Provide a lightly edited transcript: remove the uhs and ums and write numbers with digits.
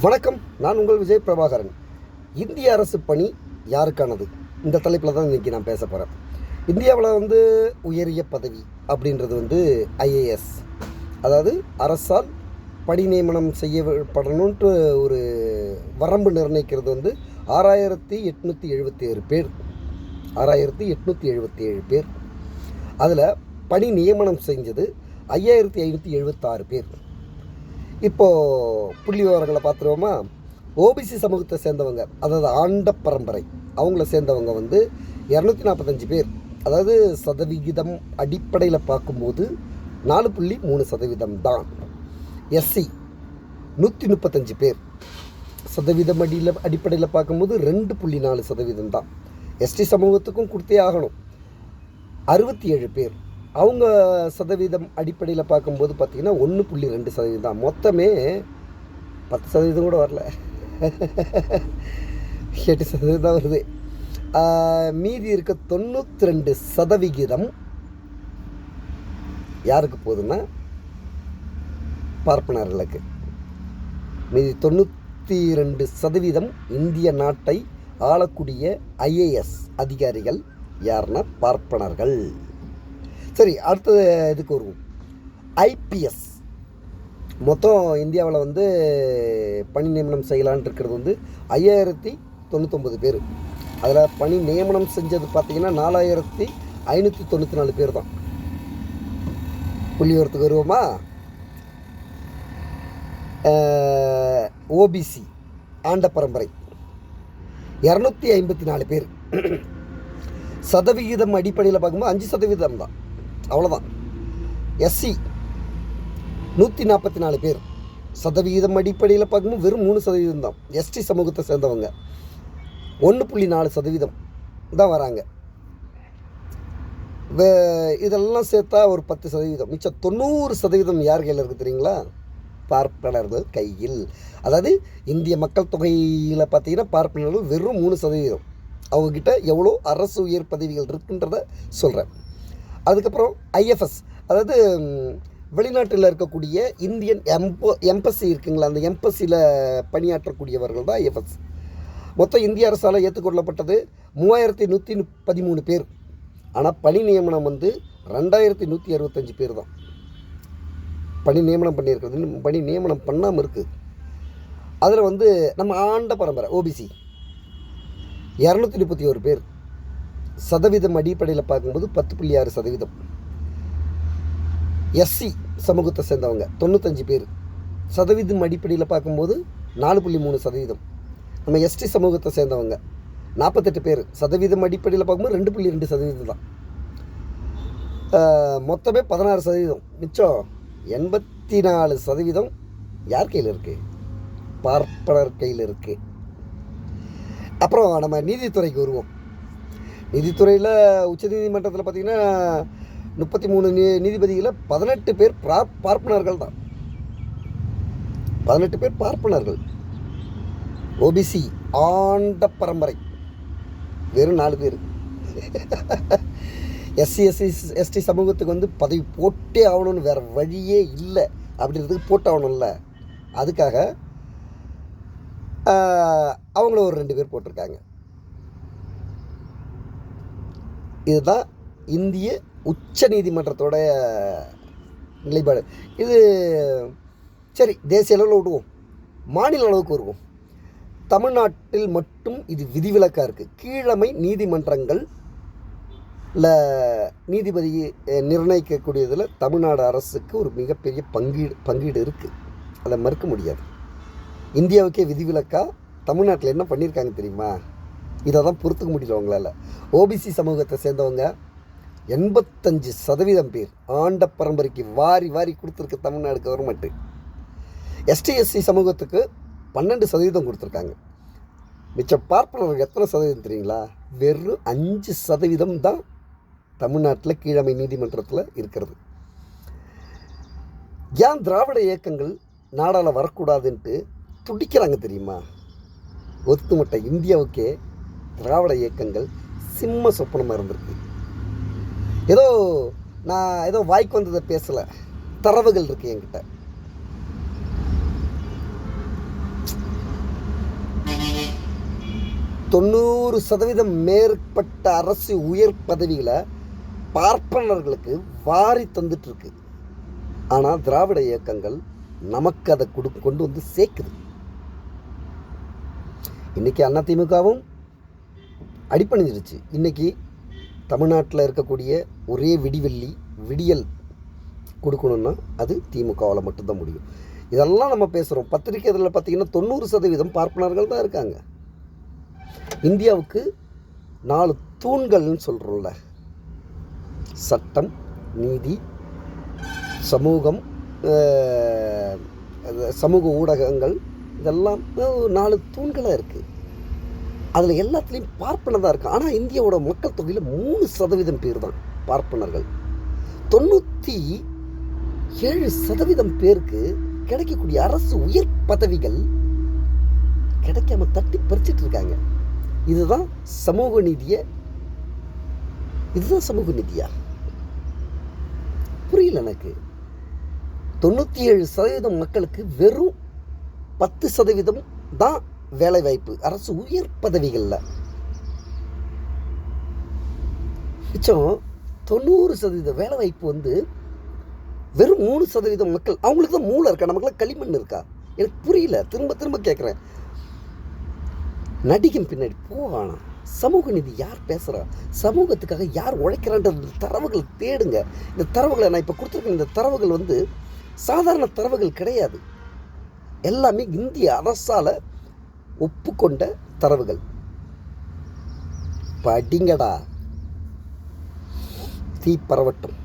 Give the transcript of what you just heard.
வணக்கம். நான் உங்கள் விஜய் பிரபாகரன். இந்திய அரசு பணி யாருக்கானது? இந்த தலைப்பில் தான் இன்றைக்கி நான் பேச போகிறேன். இந்தியாவில் உயரிய பதவி அப்படின்றது ஐஏஎஸ், அதாவது அரசால் பணி நியமனம் செய்யப்படணுன்ட்டு ஒரு வரம்பு நிர்ணயிக்கிறது 6877 பேர். 6877 பேர். அதில் பணி நியமனம் செஞ்சது 5576 பேர். இப்போது புள்ளி விவரங்களை பார்த்துருவோமா? ஓபிசி சமூகத்தை சேர்ந்தவங்க, அதாவது ஆண்ட பரம்பரை, அவங்கள சேர்ந்தவங்க 245 பேர். அதாவது சதவிகிதம் அடிப்படையில் பார்க்கும்போது 4.3% தான். எஸ்சி 135 பேர். சதவீதம் அடிப்படையில் பார்க்கும்போது 2.4% தான். எஸ்டி சமூகத்துக்கும் கொடுத்தே ஆகணும். 67 பேர். அவங்க சதவீதம் அடிப்படையில் பார்க்கும்போது பார்த்திங்கன்னா 1.2% தான். மொத்தமே 10% கூட வரல, 8% தான் வருது. மீதி இருக்க 92% யாருக்கு போகுதுன்னா பார்ப்பனர்களுக்கு. மீதி 92% இந்திய நாட்டை ஆளக்கூடிய ஐஏஎஸ் அதிகாரிகள் யாருன்னா பார்ப்பனர்கள். சரி, அடுத்தது இதுக்கு வருவோம். ஐபிஎஸ் மொத்தம் இந்தியாவில் பணி நியமனம் செய்யலான் இருக்கிறது 5099 பேர். அதில் பணி நியமனம் செஞ்சது பார்த்திங்கன்னா 4594 பேர் தான். புள்ளிவரத்துக்கு வருவோமா? ஓபிசி ஆண்ட பரம்பரை 254 பேர். சதவிகிதம் அடிப்படையில் பார்க்கும்போது 5% தான், அவ்வளோதான். எஸ்சி 144 பேர். சதவிகிதம் அடிப்படையில் பார்க்கும்போது வெறும் 3% தான். எஸ்டி சமூகத்தை சேர்ந்தவங்க 1.4% தான் வராங்க. இதெல்லாம் சேர்த்தா ஒரு 10%. மிச்சம் 90% யார் கையில் இருக்குது தெரியுங்களா? பார்ப்பனர்கள் கையில். அதாவது இந்திய மக்கள் தொகையில் பார்த்திங்கன்னா பார்ப்பனர்கள் வெறும் 3%. அவங்கக்கிட்ட எவ்வளோ அரசு உயர் பதவிகள் இருக்குன்றத சொல்கிறேன். அதுக்கப்புறம் ஐஎஃப்எஸ், அதாவது வெளிநாட்டில் இருக்கக்கூடிய இந்தியன் எம்பசி இருக்குங்களா, அந்த எம்பசியில் பணியாற்றக்கூடியவர்கள் தான் ஐஎஃப்எஸ். மொத்தம் இந்திய அரசால் ஏற்றுக்கொள்ளப்பட்டது 3113 பேர். ஆனால் பணி நியமனம் 2165 பேர் தான் பணி நியமனம் பண்ணியிருக்கிறது. பணி நியமனம் பண்ணாமல் இருக்குது. அதில் நம்ம ஆண்ட பரம்பரை ஓபிசி 231 பேர். சதவீதம் அடிப்படையில் பார்க்கும்போது 10.6%. எஸ்சி சமூகத்தை சேர்ந்தவங்க 95 பேர். சதவீதம் அடிப்படையில் பார்க்கும்போது 4.3%. நம்ம எஸ்டி சமூகத்தை சேர்ந்தவங்க 48 பேர். சதவீதம் அடிப்படையில் பார்க்கும்போது 2.2% தான். மொத்தமே 16%. மிச்சம் 84% யார் கையில் இருக்குது? பார்ப்பனர் கையில் இருக்குது. அப்புறம் நம்ம நீதித்துறைக்கு வருவோம். நீதித்துறையில் உச்சநீதிமன்றத்தில் பார்த்திங்கன்னா 33 நீதிபதிகளில் 18 பேர் பார்ப்பனர்கள் தான். 18 பேர் பார்ப்பனர்கள். ஓபிசி ஆண்ட பரம்பரை வெறும் 4 பேர். எஸ்டி சமூகத்துக்கு பதவி போட்டே ஆகணும்னு வேறு வழியே இல்லை அப்படின்றதுக்கு போட்டாகணும்ல, அதுக்காக அவங்கள ஒரு 2 பேர் போட்டிருக்காங்க. இதுதான் இந்திய உச்ச நீதிமன்றத்தோட நிலைப்பாடு. இது சரி, தேசிய அளவில் விடுவோம், மாநில அளவுக்கு வருவோம். தமிழ்நாட்டில் மட்டும் இது விதிவிலக்காக இருக்குது. கீழமை நீதிமன்றங்களில் நீதிபதி நிர்ணயிக்கக்கூடியதில் தமிழ்நாடு அரசுக்கு ஒரு மிகப்பெரிய பங்கீடு இருக்குது. அதை மறுக்க முடியாது. இந்தியாவுக்கே விதிவிலக்காக தமிழ்நாட்டில் என்ன பண்ணியிருக்காங்க தெரியுமா? இதை தான் பொறுத்துக்க முடியல அவங்களால. ஓபிசி சமூகத்தை சேர்ந்தவங்க 85% பேர் ஆண்ட பரம்பரைக்கு வாரி வாரி கொடுத்துருக்கு தமிழ்நாடு கவர்மெண்ட்டு. எஸ்டி சமூகத்துக்கு 12% கொடுத்துருக்காங்க. மிச்சம் பார்ப்பனர்கள் எத்தனை சதவீதம் தெரியுங்களா? வெறும் 5% தான் தமிழ்நாட்டில் கீழமை நீதிமன்றத்தில் இருக்கிறது. ஏன் திராவிட இயக்கங்கள் நாடால் வரக்கூடாதுன்ட்டு துடிக்கிறாங்க தெரியுமா? ஒத்துமட்ட இந்தியாவுக்கே திராவிட இயக்கங்கள் சிம்ம சொப்பனமாக இருந்திருக்கு. நான் வாய்க்கு வந்ததை பேசலை, தரவுகள் இருக்குது என்கிட்ட. 90% மேற்பட்ட அரசு உயர் பதவிகளை பார்ப்பனர்களுக்கு வாரி தந்துட்டுருக்கு. ஆனால் திராவிட இயக்கங்கள் நமக்கு அதை கொண்டு வந்து சேர்க்குது. இன்றைக்கி அதிமுகவும் அடிப்பணிஞ்சிருச்சு. இன்றைக்கி தமிழ்நாட்டில் இருக்கக்கூடிய ஒரே விடியல் கொடுக்கணுன்னா அது திமுகவால் மட்டும்தான் முடியும். இதெல்லாம் நம்ம பேசுகிறோம். பத்திரிகை இதில் பார்த்திங்கன்னா 90% பார்ப்பனர்கள் தான் இருக்காங்க. இந்தியாவுக்கு 4 தூண்கள்னு சொல்கிறோம்ல, சட்டம், நீதி, சமூகம், சமூக ஊடகங்கள், இதெல்லாம் 4 தூண்களாக இருக்குது. அதில் எல்லாத்துலேயும் பார்ப்பனர் தான் இருக்குது. ஆனால் இந்தியாவோட மக்கள் தொகையில் 3% பேர் தான் பார்ப்பனர்கள். 97% பேருக்கு கிடைக்கக்கூடிய அரசு உயர் பதவிகள் கிடைக்காம தட்டி பறிச்சிட்டு இருக்காங்க. இதுதான் சமூக நீதியா? புரியல எனக்கு. 97% மக்களுக்கு வெறும் 10% தான் வேலை வாய்ப்பு அரசு உயர் பதவிகளில். மிச்சம் 90% வேலை வாய்ப்பு வந்து வெறும் 3% மக்கள். அவங்களுக்கு தான் மூளை இருக்கா, நமக்குலாம் களிமண் இருக்கா? எனக்கு புரியல. திரும்ப கேட்குறேன். நடிகன் பின்னாடி போவானா? சமூக நீதி யார் பேசுகிறா? சமூகத்துக்காக யார் உழைக்கிறான்ற தரவுகள் தேடுங்க. இந்த தரவுகளை நான் இப்போ கொடுத்துருக்கேன். இந்த தரவுகள் வந்து சாதாரண தரவுகள் கிடையாது. எல்லாமே இந்திய அரசால் ஒப்புக்கொண்ட தரவுகள். படிங்கடா, தீ பரவட்டும்.